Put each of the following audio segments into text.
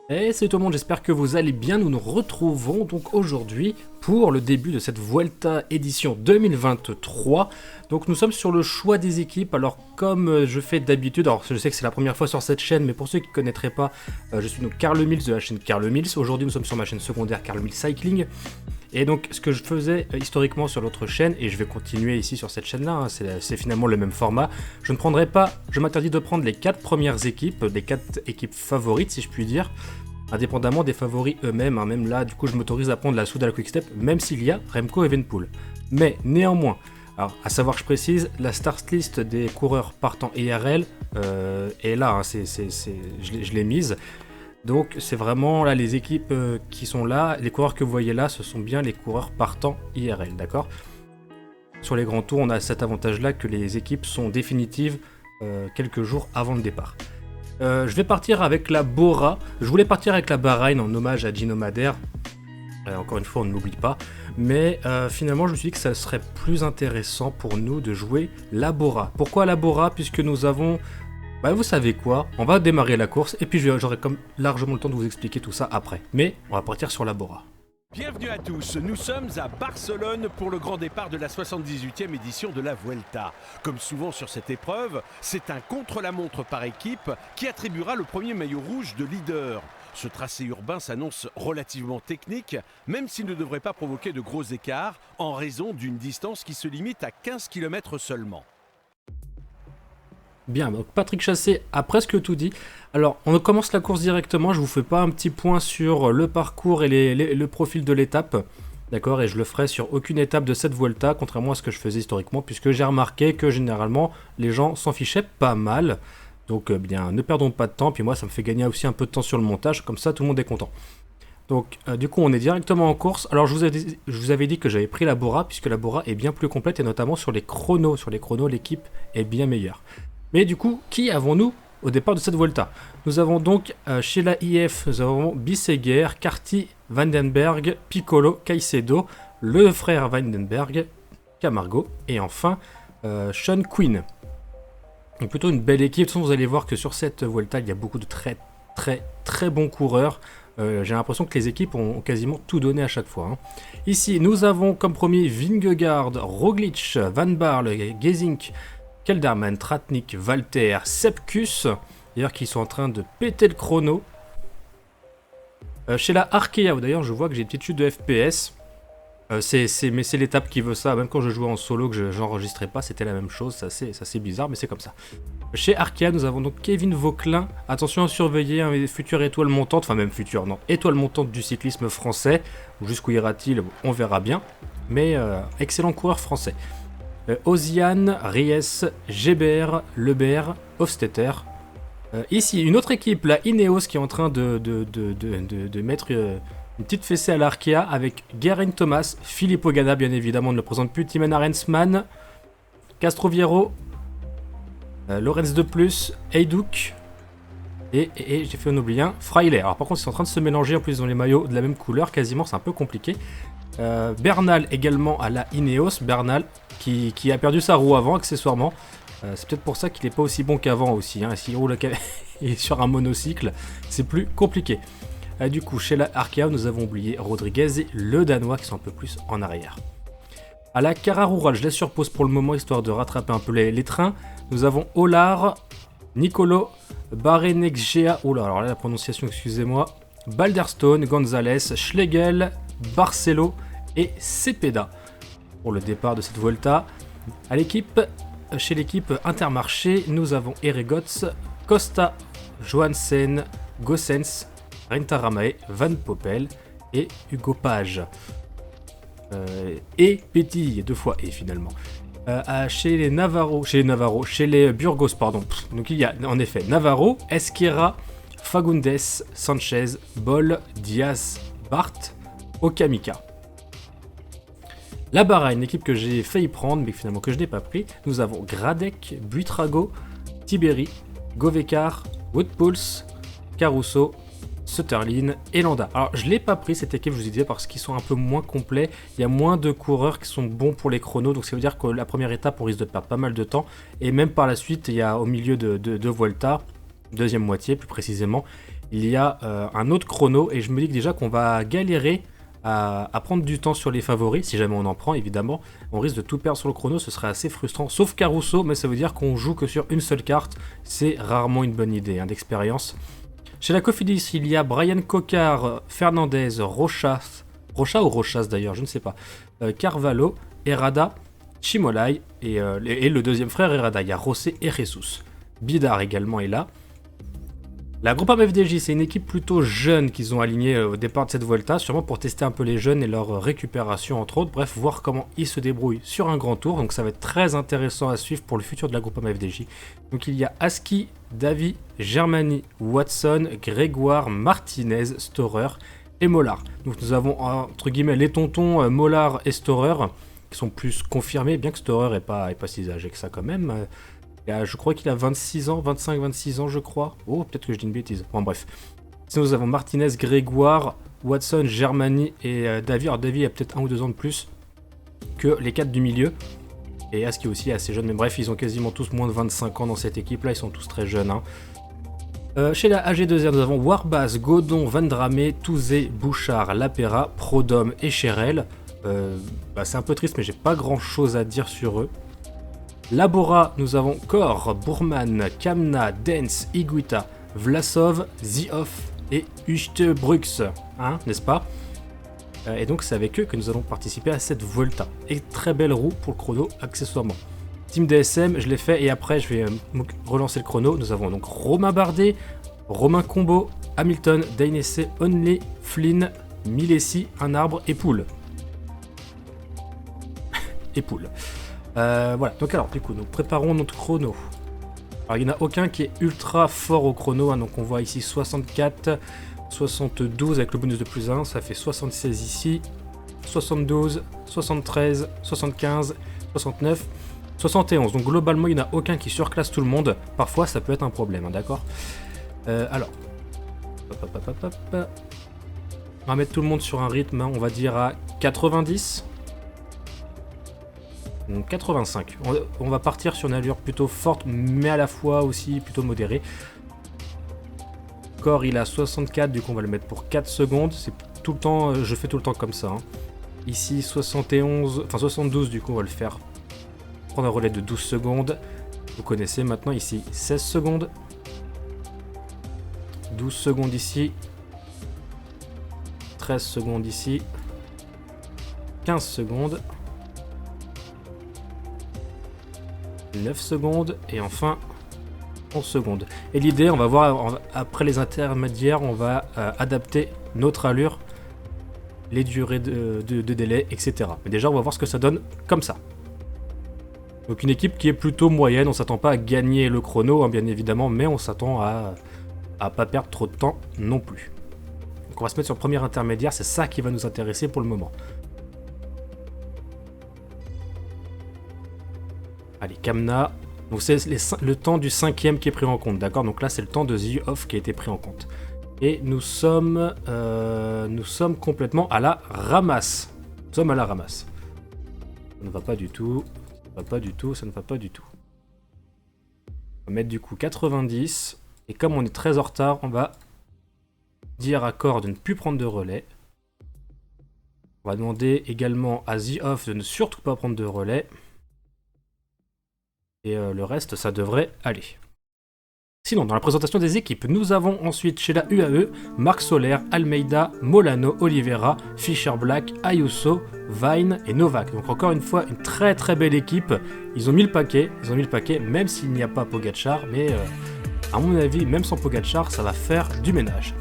Et salut tout le monde, j'espère que vous allez bien. Nous nous retrouvons donc aujourd'hui pour le début de cette Vuelta édition 2023. Donc nous sommes sur le choix des équipes. Alors comme je fais d'habitude, alors je sais que c'est la première fois sur cette chaîne, mais pour ceux qui ne connaîtraient pas, je suis donc Carl Mills de la chaîne Carl Mills. Aujourd'hui nous sommes sur ma chaîne secondaire Carl Mills Cycling. Et donc ce que je faisais historiquement sur l'autre chaîne, et je vais continuer ici sur cette chaîne là, hein, c'est finalement le même format, je m'interdis de prendre les 4 premières équipes, les 4 équipes favorites si je puis dire, indépendamment des favoris eux-mêmes, hein. Même là du coup je m'autorise à prendre la Soudal Quickstep, même s'il y a Remco Evenepoel. Mais néanmoins, alors à savoir je précise, la start list des coureurs partant IRL est là, hein, je l'ai mise. Donc c'est vraiment là les équipes qui sont là, les coureurs que vous voyez là, ce sont bien les coureurs partant IRL, d'accord? Sur les grands tours, on a cet avantage-là que les équipes sont définitives quelques jours avant le départ. Je vais partir avec la Bora. Je voulais partir avec la Bahreïn en hommage à Gino Madère. Encore une fois, on ne l'oublie pas. Mais finalement, je me suis dit que ça serait plus intéressant pour nous de jouer la Bora. Pourquoi la Bora? Puisque nous avons... Bah vous savez quoi, on va démarrer la course et puis j'aurai comme largement le temps de vous expliquer tout ça après. Mais on va partir sur la Bora. Bienvenue à tous, nous sommes à Barcelone pour le grand départ de la 78e édition de la Vuelta. Comme souvent sur cette épreuve, c'est un contre-la-montre par équipe qui attribuera le premier maillot rouge de leader. Ce tracé urbain s'annonce relativement technique, même s'il ne devrait pas provoquer de gros écarts en raison d'une distance qui se limite à 15 km seulement. Bien, donc Patrick Chassé a presque tout dit. Alors, on commence la course directement, je vous fais pas un petit point sur le parcours et le profil de l'étape. D'accord, et je le ferai sur aucune étape de cette Vuelta, contrairement à ce que je faisais historiquement, puisque j'ai remarqué que généralement, les gens s'en fichaient pas mal. Donc, bien, ne perdons pas de temps, puis moi, ça me fait gagner aussi un peu de temps sur le montage, comme ça, tout le monde est content. Donc, du coup, on est directement en course. Alors, je vous avais dit que j'avais pris la Bora, puisque la Bora est bien plus complète, et notamment sur les chronos. Sur les chronos, l'équipe est bien meilleure. Mais du coup, qui avons-nous au départ de cette Vuelta? Nous avons donc chez la IF, nous avons Bisseguer, Carty, Vandenberg, Piccolo, Caicedo, le frère Vandenberg, Camargo et enfin Sean Quinn. Donc plutôt une belle équipe. De toute façon, vous allez voir que sur cette Vuelta, il y a beaucoup de très bons coureurs. J'ai l'impression que les équipes ont quasiment tout donné à chaque fois, hein. Ici, nous avons comme premier Vingegaard, Roglic, Van Barle, Gesink, Kelderman, Tratnik, Walter, Sepkus, d'ailleurs qui sont en train de péter le chrono. Chez la Arkea, d'ailleurs je vois que j'ai une petite chute de FPS. Mais c'est l'étape qui veut ça, même quand je jouais en solo que j'enregistrais pas, c'était la même chose, ça c'est bizarre, mais c'est comme ça. Chez Arkea, nous avons donc Kevin Vauquelin, attention à surveiller, hein, future étoile montante, enfin même future, non, étoile montante du cyclisme français, jusqu'où ira-t-il, on verra bien, mais excellent coureur français. Ozian, Ries, Gébert, Lebert, Hofstetter. Ici, une autre équipe, la Ineos, qui est en train de mettre une petite fessée à l'Arkea avec Geraint Thomas, Filippo Ganna, bien évidemment, on ne le présente plus, Timena Rensman, Castroviero, Lorenz de Plus, Heyduk, et j'ai fait un oublié un, Fraile. Alors par contre, ils sont en train de se mélanger, en plus ils ont les maillots de la même couleur, quasiment, c'est un peu compliqué. Bernal également à la Ineos, Bernal qui a perdu sa roue avant accessoirement, c'est peut-être pour ça qu'il n'est pas aussi bon qu'avant aussi, hein. S'il roule il est sur un monocycle, c'est plus compliqué. Du coup chez la Arkea nous avons oublié Rodriguez et le Danois qui sont un peu plus en arrière. À la Cararurale, je laisse sur pause pour le moment histoire de rattraper un peu les trains. Nous avons Olar, Nicolo, Barenexgea, oh là, alors là la prononciation excusez-moi, Balderstone, Gonzalez, Schlegel, Barcelo et Cepeda pour le départ de cette Vuelta. Chez l'équipe Intermarché, nous avons Eregots, Costa, Johansen, Gossens, Rentaramae, Van Poppel et Hugo Page. Et Petit, 2 fois et finalement. Chez les Burgos, pardon. Donc il y a en effet Navarro, Esquerra, Fagundes, Sanchez, Boll, Diaz, Bart, Okamika. La Bahreïn, une équipe que j'ai failli prendre, mais finalement que je n'ai pas pris. Nous avons Gradec, Buitrago, Tiberi, Govekar, Woodpulse, Caruso, Sutterlin et Landa. Alors je ne l'ai pas pris cette équipe, je vous disais, parce qu'ils sont un peu moins complets. Il y a moins de coureurs qui sont bons pour les chronos, donc ça veut dire que la première étape, on risque de perdre pas mal de temps. Et même par la suite, il y a au milieu de Vuelta, deuxième moitié plus précisément, il y a un autre chrono et je me dis que déjà qu'on va galérer à prendre du temps sur les favoris, si jamais on en prend évidemment. On risque de tout perdre sur le chrono, ce serait assez frustrant, sauf Caruso, mais ça veut dire qu'on joue que sur une seule carte, c'est rarement une bonne idée d'expérience. Chez la Cofidis, il y a Brian Cocard, Fernandez, Rochas ou Rochas d'ailleurs, je ne sais pas, Carvalho, Herrada, Chimolai et le deuxième frère Herrada, il y a José et Jesus. Bidar également est là. La Groupama FDJ, c'est une équipe plutôt jeune qu'ils ont alignée au départ de cette Vuelta, sûrement pour tester un peu les jeunes et leur récupération entre autres, bref, voir comment ils se débrouillent sur un grand tour, donc ça va être très intéressant à suivre pour le futur de la Groupama FDJ. Donc il y a Aski, Davy, Germani, Watson, Grégoire, Martinez, Storer et Mollard. Donc nous avons entre guillemets les tontons Mollard et Storer qui sont plus confirmés, bien que Storer est pas si âgé que ça quand même. Je crois qu'il a 26 ans, 25-26 ans je crois. Oh, peut-être que je dis une bêtise. Bon bref. Sinon nous avons Martinez, Grégoire, Watson, Germani et Davy. Alors Davy a peut-être 1 ou 2 ans de plus que les 4 du milieu. Et Aski aussi est assez jeune, mais bref, ils ont quasiment tous moins de 25 ans dans cette équipe-là, ils sont tous très jeunes. Chez la AG2R, nous avons Warbaz, Godon, Vandrame, Touzé, Bouchard, Lapera, Prodhomme et Cherel. C'est un peu triste, mais j'ai pas grand-chose à dire sur eux. Labora, nous avons Kor, Bourman, Kamna, Dens, Iguita, Vlasov, Zioff et Uchtbrux, n'est-ce pas? Et donc c'est avec eux que nous allons participer à cette Vuelta. Et très belle roue pour le chrono accessoirement. Team DSM, je l'ai fait et après je vais relancer le chrono. Nous avons donc Romain Bardet, Romain Combo, Hamilton, Dainese, Onley, Flynn, Milesi, Un Arbre et Poule. et Poule. Voilà, donc alors du coup nous préparons notre chrono. Alors il n'y en a aucun qui est ultra fort au chrono, donc on voit ici 64, 72 avec le bonus de plus 1, ça fait 76 ici, 72, 73, 75, 69, 71. Donc globalement il n'y en a aucun qui surclasse tout le monde, parfois ça peut être un problème, d'accord. Alors, on va mettre tout le monde sur un rythme, on va dire à 90. 85. On va partir sur une allure plutôt forte, mais à la fois aussi plutôt modérée. Corps, il a 64, du coup on va le mettre pour 4 secondes. C'est tout le temps, je fais tout le temps comme ça. Ici 72, du coup on va le faire prendre un relais de 12 secondes. Vous connaissez maintenant ici 16 secondes. 12 secondes ici. 13 secondes ici. 15 secondes. 9 secondes et enfin 11 secondes. Et l'idée, on va voir après les intermédiaires, on va adapter notre allure, les durées de délai, etc. Mais déjà, on va voir ce que ça donne comme ça. Donc une équipe qui est plutôt moyenne, on s'attend pas à gagner le chrono, bien évidemment, mais on s'attend à pas perdre trop de temps non plus. Donc on va se mettre sur le premier intermédiaire, c'est ça qui va nous intéresser pour le moment. Allez, Kamna. Donc c'est le temps du 5ème qui est pris en compte, d'accord? Donc là c'est le temps de Zioff qui a été pris en compte. Et nous sommes complètement à la ramasse. Nous sommes à la ramasse. Ça ne va pas du tout. Ça ne va pas du tout, ça ne va pas du tout. On va mettre du coup 90. Et comme on est très en retard, on va dire à Cor de ne plus prendre de relais. On va demander également à Zioff de ne surtout pas prendre de relais. Et le reste, ça devrait aller. Sinon, dans la présentation des équipes, nous avons ensuite chez la UAE, Marc Soler, Almeida, Molano, Oliveira, Fischer Black, Ayuso, Vine et Novak. Donc encore une fois, une très très belle équipe. Ils ont mis le paquet, même s'il n'y a pas Pogacar, mais à mon avis, même sans Pogacar, ça va faire du ménage.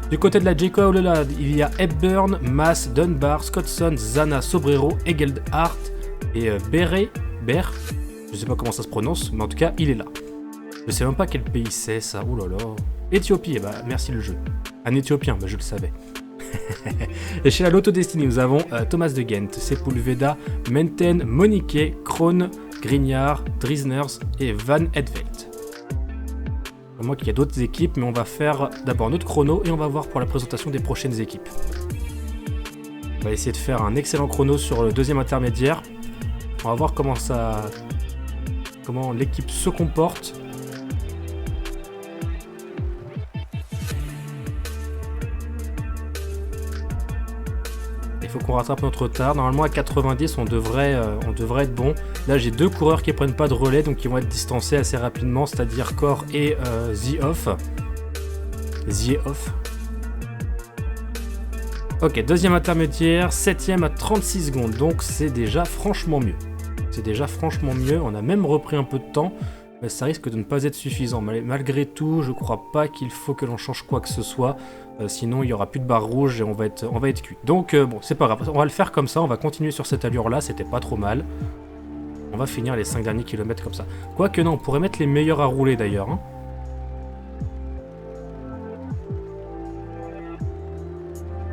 Du côté de la Jayco Olela, il y a Hepburn, Mas, Dunbar, Scottson, Zana, Sobrero, Egelhardt et Ber. Je sais pas comment ça se prononce, mais en tout cas, il est là. Je sais même pas quel pays c'est, ça. Ouh là là. Éthiopie, merci le jeu. Un Éthiopien, je le savais. Et chez la Lotto Destiny, nous avons Thomas de Ghent, Sepulveda, Menten, Monique, Krohn, Grignard, Drisners et Van Edveld. Moi qu'il y a d'autres équipes, mais on va faire d'abord notre chrono et on va voir pour la présentation des prochaines équipes. On va essayer de faire un excellent chrono sur le deuxième intermédiaire. On va voir comment l'équipe se comporte. Il faut qu'on rattrape notre retard. Normalement à 90 on devrait être bon. Là j'ai 2 coureurs qui prennent pas de relais, donc ils vont être distancés assez rapidement, c'est-à-dire Core et The Off. Ok, deuxième intermédiaire, 7ème à 36 secondes, donc c'est déjà franchement mieux. On a même repris un peu de temps, mais ça risque de ne pas être suffisant. Malgré tout, je crois pas qu'il faut que l'on change quoi que ce soit, sinon il y aura plus de barre rouge et on va être cuit. Donc bon, c'est pas grave, on va le faire comme ça, on va continuer sur cette allure-là, c'était pas trop mal. On va finir les 5 derniers kilomètres comme ça. Quoique non, on pourrait mettre les meilleurs à rouler d'ailleurs. Hein.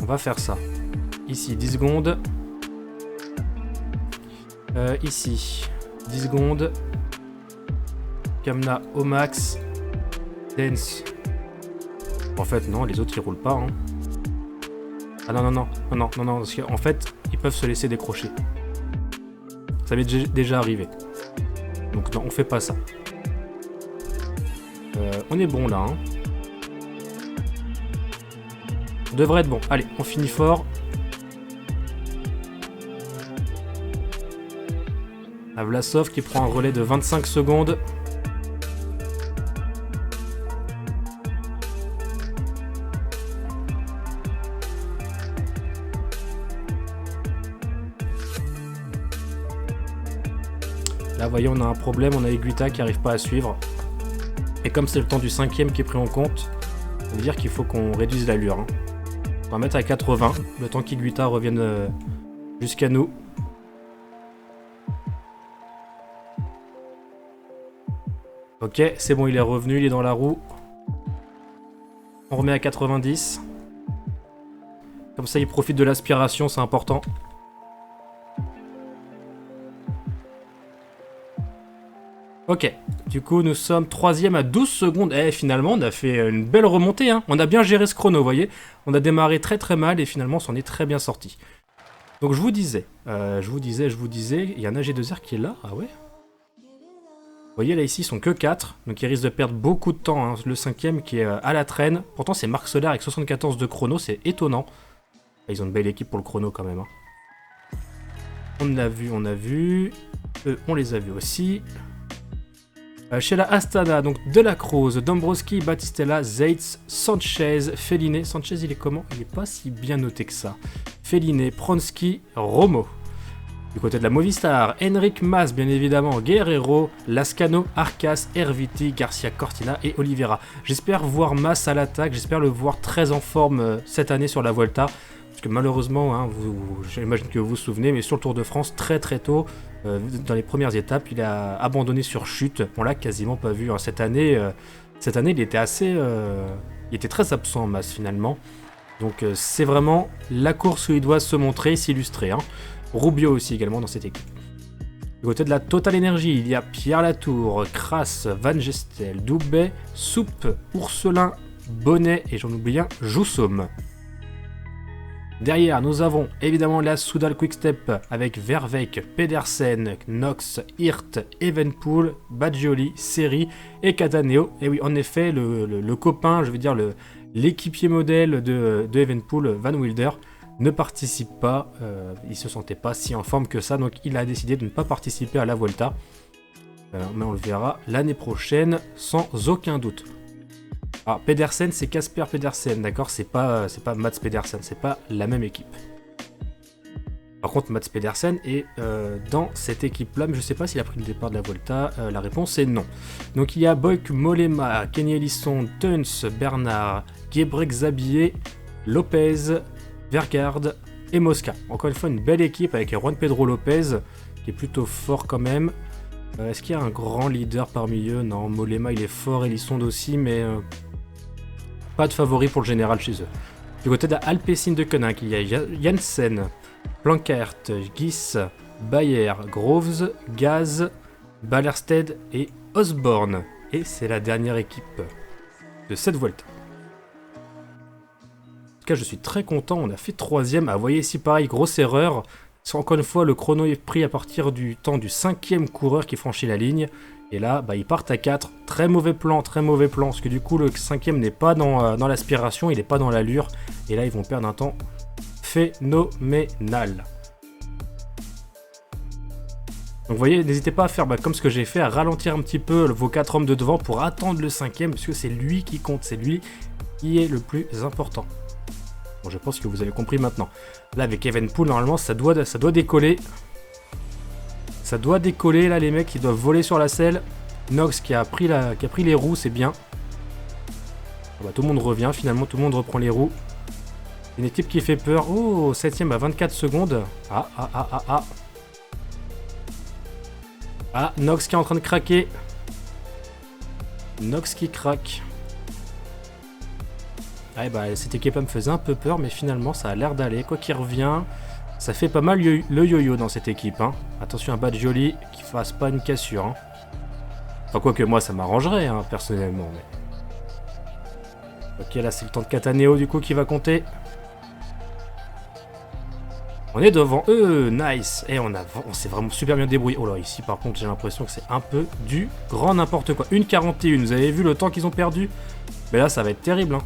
On va faire ça. Ici, 10 secondes. Ici, 10 secondes. Kamna au max. Dance. En fait, non, les autres ils roulent pas. Hein. Ah non, parce qu'en fait, ils peuvent se laisser décrocher. Ça m'est déjà arrivé. Donc non, on fait pas ça. On est bon là. Hein. On devrait être bon. Allez, on finit fort. La Vlasov qui prend un relais de 25 secondes. Là, voyez, on a un problème. On a Eguita qui n'arrive pas à suivre. Et comme c'est le temps du 5ème qui est pris en compte, ça veut dire qu'il faut qu'on réduise l'allure. Hein. On va mettre à 80, le temps qu'Eguita revienne jusqu'à nous. Ok, c'est bon, il est revenu, il est dans la roue. On remet à 90. Comme ça, il profite de l'aspiration, c'est important. Ok, du coup, nous sommes 3ème à 12 secondes. Eh, finalement, on a fait une belle remontée. Hein. On a bien géré ce chrono, vous voyez. On a démarré très très mal et finalement, on s'en est très bien sorti. Donc, je vous disais, il y a un AG2R qui est là. Ah ouais. Vous voyez, là, ici, ils sont que 4. Donc, ils risquent de perdre beaucoup de temps. Hein. Le 5ème qui est à la traîne. Pourtant, c'est Marc Soler avec 74 de chrono. C'est étonnant. Ils ont une belle équipe pour le chrono quand même. Hein. On a vu. Eux, on les a vus aussi. Chez la Astana, donc De La Cruz, Dombrowski, Battistella, Zeitz, Sanchez, Fellini. Sanchez, il est comment? Il est pas si bien noté que ça. Fellini, Pronsky, Romo. Du côté de la Movistar, Enric Mas, bien évidemment, Guerrero, Lascano, Arcas, Erviti, Garcia Cortina et Oliveira. J'espère voir Mas à l'attaque, j'espère le voir très en forme cette année sur la Vuelta. Parce que malheureusement, hein, j'imagine que vous vous souvenez, mais sur le Tour de France, très très tôt, dans les premières étapes, il a abandonné sur chute. On l'a quasiment pas vu. Hein. Cette année, il était il était très absent en masse finalement. Donc c'est vraiment la course où il doit se montrer, s'illustrer. Hein. Rubio aussi également dans cette équipe. Du côté de la Total Energy, il y a Pierre Latour, Kras, Van Gestel, Doubet, Soupe, Ourselin, Bonnet et j'en oublie un, Joussoum. Derrière, nous avons évidemment la Soudal Quickstep avec Verweyck, Pedersen, Knox, Hirt, Evenepoel, Baggioli, Seri et Cataneo. Et oui, en effet, le copain, je veux dire l'équipier modèle de Evenepoel, Van Wilder, ne participe pas. Il se sentait pas si en forme que ça, donc il a décidé de ne pas participer à la Vuelta. Mais on le verra l'année prochaine sans aucun doute. Alors, Pedersen, c'est Casper Pedersen, d'accord, c'est pas Mats Pedersen, c'est pas la même équipe. Par contre, Mats Pedersen est dans cette équipe-là, mais je sais pas s'il a pris le départ de la Vuelta, la réponse est non. Donc il y a Boyk, Mollema, Kenny Elissonde, Teuns, Bernard, Gebrselassie, Lopez, Vergaard et Mosca. Encore une fois, une belle équipe avec Juan Pedro Lopez, qui est plutôt fort quand même. Est-ce qu'il y a un grand leader parmi eux? Non, Mollema il est fort, Elissonde aussi, mais pas de favori pour le général chez eux. Du côté d'Alpecin de Koenig, il y a Janssen, Plankert, Gis, Bayer, Groves, Gaz, Ballersted et Osborne. Et c'est la dernière équipe de cette Vuelta. En tout cas, je suis très content, on a fait 3ème. Ah, vous voyez ici, pareil, grosse erreur. Encore une fois, le chrono est pris à partir du temps du 5ème coureur qui franchit la ligne. Et là, ils partent à 4. Très mauvais plan. Parce que du coup, le 5ème n'est pas dans l'aspiration, il n'est pas dans l'allure. Et là, ils vont perdre un temps phénoménal. Donc vous voyez, n'hésitez pas à faire comme ce que j'ai fait, à ralentir un petit peu vos 4 hommes de devant pour attendre le 5e, parce que c'est lui qui compte, c'est lui qui est le plus important. Bon, je pense que vous avez compris maintenant. Là, avec Evenpool, normalement, ça doit décoller. Ça doit décoller, là, les mecs, ils doivent voler sur la selle. Nox qui a pris les roues, c'est bien. Ah bah, tout le monde revient, finalement, tout le monde reprend les roues. Une équipe qui fait peur. Oh, 7ème à 24 secondes. Ah, Nox qui est en train de craquer. Nox qui craque. Ouais, bah, cette équipe me faisait un peu peur, mais finalement, ça a l'air d'aller. Quoi qu'il revient, ça fait pas mal le yo-yo dans cette équipe. Hein. Attention à Bad Joli qui fasse pas une cassure. Hein. Enfin, quoique moi, ça m'arrangerait, hein, personnellement. Mais... Ok, là, c'est le temps de Cataneo, du coup, qui va compter. On est devant eux, nice. Et on s'est vraiment super bien débrouillé. Oh là, ici, par contre, j'ai l'impression que c'est un peu du grand n'importe quoi. 1,41, vous avez vu le temps qu'ils ont perdu? Mais là, ça va être terrible, hein.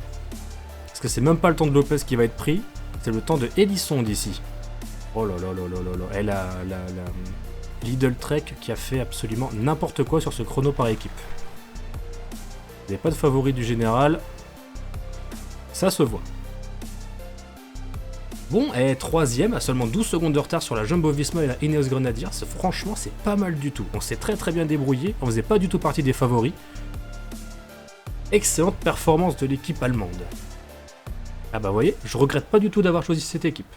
Parce que c'est même pas le temps de Lopez qui va être pris, c'est le temps de Edison d'ici. Oh là là là là là là. Et la Lidl Trek qui a fait absolument n'importe quoi sur ce chrono par équipe. Il n'y a pas de favori du général. Ça se voit. Bon, et 3ème, à seulement 12 secondes de retard sur la Jumbo Visma et la Ineos Grenadiers. Franchement, c'est pas mal du tout. On s'est très bien débrouillé. On faisait pas du tout partie des favoris. Excellente performance de l'équipe allemande. Ah bah vous voyez, je regrette pas du tout d'avoir choisi cette équipe.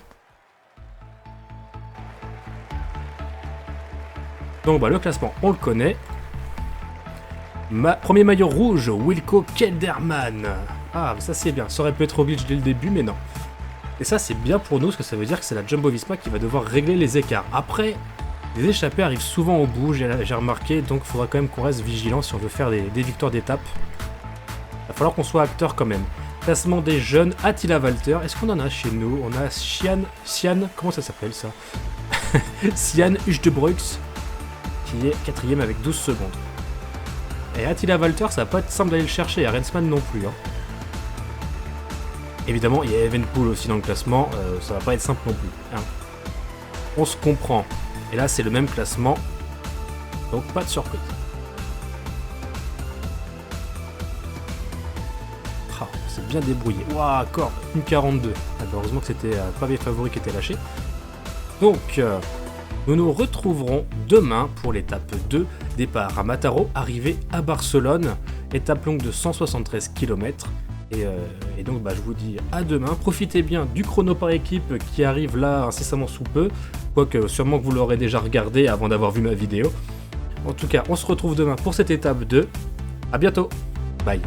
Donc bah le classement, on le connaît. Premier maillot rouge, Wilco Kelderman. Ah, ça c'est bien, ça aurait pu être Roglic dès le début, mais non. Et ça c'est bien pour nous, parce que ça veut dire que c'est la Jumbo Visma qui va devoir régler les écarts. Après, les échappées arrivent souvent au bout, j'ai remarqué, donc il faudra quand même qu'on reste vigilant si on veut faire des victoires d'étape. Il va falloir qu'on soit acteur quand même. Classement des jeunes, Attila Walter. Est-ce qu'on en a chez nous? On a Sian, comment ça s'appelle ça? Sian Uchtebroeks, qui est 4ème avec 12 secondes. Et Attila Walter, ça va pas être simple d'aller le chercher, et Rensman non plus. Hein. Évidemment, il y a Evenpool aussi dans le classement, ça va pas être simple non plus. Hein. On se comprend. Et là, c'est le même classement, donc pas de surprise. C'est bien débrouillé. Waouh, encore une 42. Ah, bah, heureusement que c'était pas mes favoris qui étaient lâchés. Donc, nous nous retrouverons demain pour l'étape 2. Départ à Mataro, arrivée à Barcelone. Étape longue de 173 km. Et donc, bah, je vous dis à demain. Profitez bien du chrono par équipe qui arrive là incessamment sous peu. Quoique, sûrement que vous l'aurez déjà regardé avant d'avoir vu ma vidéo. En tout cas, on se retrouve demain pour cette étape 2. A bientôt. Bye.